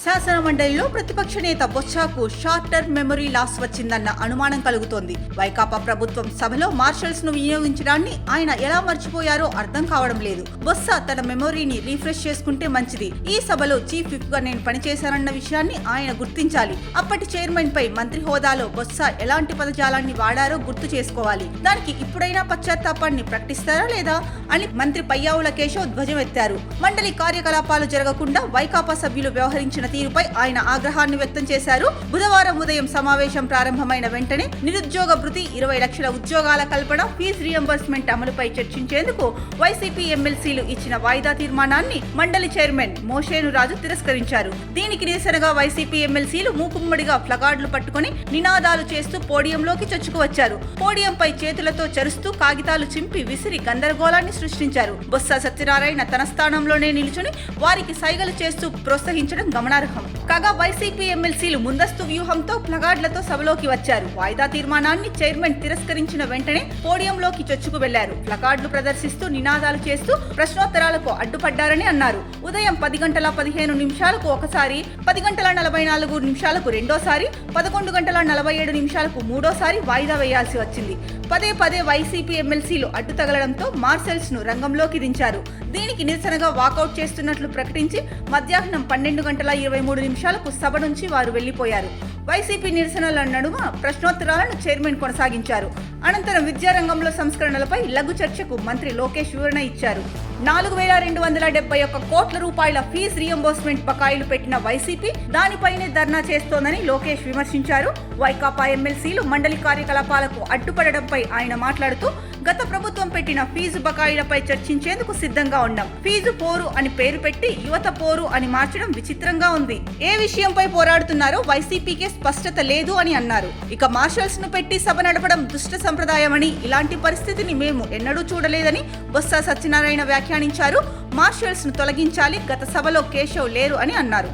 శాసన మండలిలో ప్రతిపక్ష నేత బొత్సకు షార్ట్ టర్మ్ మెమరీ లాస్ వచ్చిందన్న అనుమానం కలుగుతోంది. వైకాపా ప్రభుత్వం సభలో మార్షల్స్ ను వినియోగించడాన్ని ఆయన ఎలా మర్చిపోయారో అర్థం కావడం లేదు. బొత్స తన మెమరీని రీఫ్రెష్ చేసుకుంటే మంచిది. ఈ సభలో చీఫ్ విప్ గా నేను పనిచేశానన్న విషయాన్ని ఆయన గుర్తించాలి. అప్పటి చైర్మన్ పై మంత్రి హోదాలో బొత్స ఎలాంటి పదజాలాన్ని వాడారో గుర్తు చేసుకోవాలి. దానికి ఇప్పుడైనా పశ్చాత్తాపాన్ని ప్రకటిస్తారా లేదా అని మంత్రి పయ్యావుల కేశవ్ ధ్వజమెత్తారు. మండలి కార్యకలాపాలు జరగకుండా వైకాపా సభ్యులు వ్యవహరించిన తీరుపై ఆయన ఆగ్రహాన్ని వ్యక్తం చేశారు. బుధవారం ఉదయం సమావేశం ప్రారంభమైన వెంటనే నిరుద్యోగ భృతి, 20 లక్షల ఉద్యోగాల కల్పన, ఫీజు రియంబర్స్మెంట్ అమలుపై చర్చించేందుకు వైసీపీ ఎమ్మెల్సీలు ఇచ్చిన వాయిదా తీర్మానాన్ని మండలి చైర్మన్ మోషేను రాజు తిరస్కరించారు. దీనికి నిరసనగా వైసీపీ ఎమ్మెల్సీలు మూకుమ్మడిగా ప్లకార్డులు పట్టుకుని నినాదాలు చేస్తూ పోడియంలోకి చొచ్చుకువచ్చారు. పోడియంపై చేతులతో చరుస్తూ కాగితాలు చింపి విసిరి గందరగోళాన్ని సృష్టించారు. బొత్స సత్యనారాయణ తన స్థానంలోనే నిలుచుని వారికి సైగలు చేస్తూ ప్రోత్సహించడం గమనార్హం. కాగా వైసీపీ ఎమ్మెల్సీలు ముందస్తు వ్యూహంతో ప్లకార్డులతో సభలోకి వచ్చారు. వాయిదా తీర్మానాన్ని చైర్మన్ తిరస్కరించిన వెంటనే పోడియంలోకి చొచ్చుకు వెళ్లారు. ప్లకార్డులు ప్రదర్శిస్తూ నినాదాలు చేస్తూ ప్రశ్నోత్తరాలకు అడ్డుపడ్డారని అన్నారు. ఉదయం 10:15 ఒకసారి, 10:44 రెండోసారి, 11:47 మూడోసారి వాయిదా వేయాల్సి వచ్చింది. పదే వైసీపీ ఎమ్మెల్సీలు అడ్డు తగలడంతో మార్షల్స్ ను రంగంలోకి దించారు. దీనికి నిరసనగా వాకౌట్ చేస్తున్నట్లు ప్రకటించి మధ్యాహ్నం 12:23 సభ నుంచి వారు వెళ్లిపోయారు. వైసీపీ నిరసనల నడుమ ప్రశ్నోత్తరాలను చైర్మన్ కొనసాగించారు. అనంతరం విద్యారంగంలో సంస్కరణలపై లఘు చర్చకు మంత్రి లోకేష్ వివరణ ఇచ్చారు. 4,271 కోట్ల రూపాయల ఫీజు రియంబర్స్మెంట్ బకాయిలు పెట్టిన వైసీపీ దానిపైనే ధర్నా చేస్తోందని లోకేష్ విమర్శించారు. వైకాపా ఎమ్మెల్సీలు మండలి కార్యకలాపాలకు అడ్డుపడడంపై ఆయన మాట్లాడుతూ, గత ప్రభుత్వం పెట్టిన ఫీజు బకాయిలపై చర్చించేందుకు సిద్ధంగా ఉన్నాం. ఫీజు పోరు అని పేరు పెట్టి యువత పోరు అని మార్చడం విచిత్రంగా ఉంది. ఏ విషయంపై పోరాడుతున్నారో వైసీపీకే స్పష్టత లేదు అని అన్నారు. ఇక మార్షల్స్ ను పెట్టి సభ నడపడం దుష్ట సంప్రదాయమని, ఇలాంటి పరిస్థితిని మేము ఎన్నడూ చూడలేదని బొత్స సత్యనారాయణ వ్యాఖ్యానించారు. మార్షల్స్ ను తొలగించాలి, గత సభలో కేశవ్ లేరు అని అన్నారు.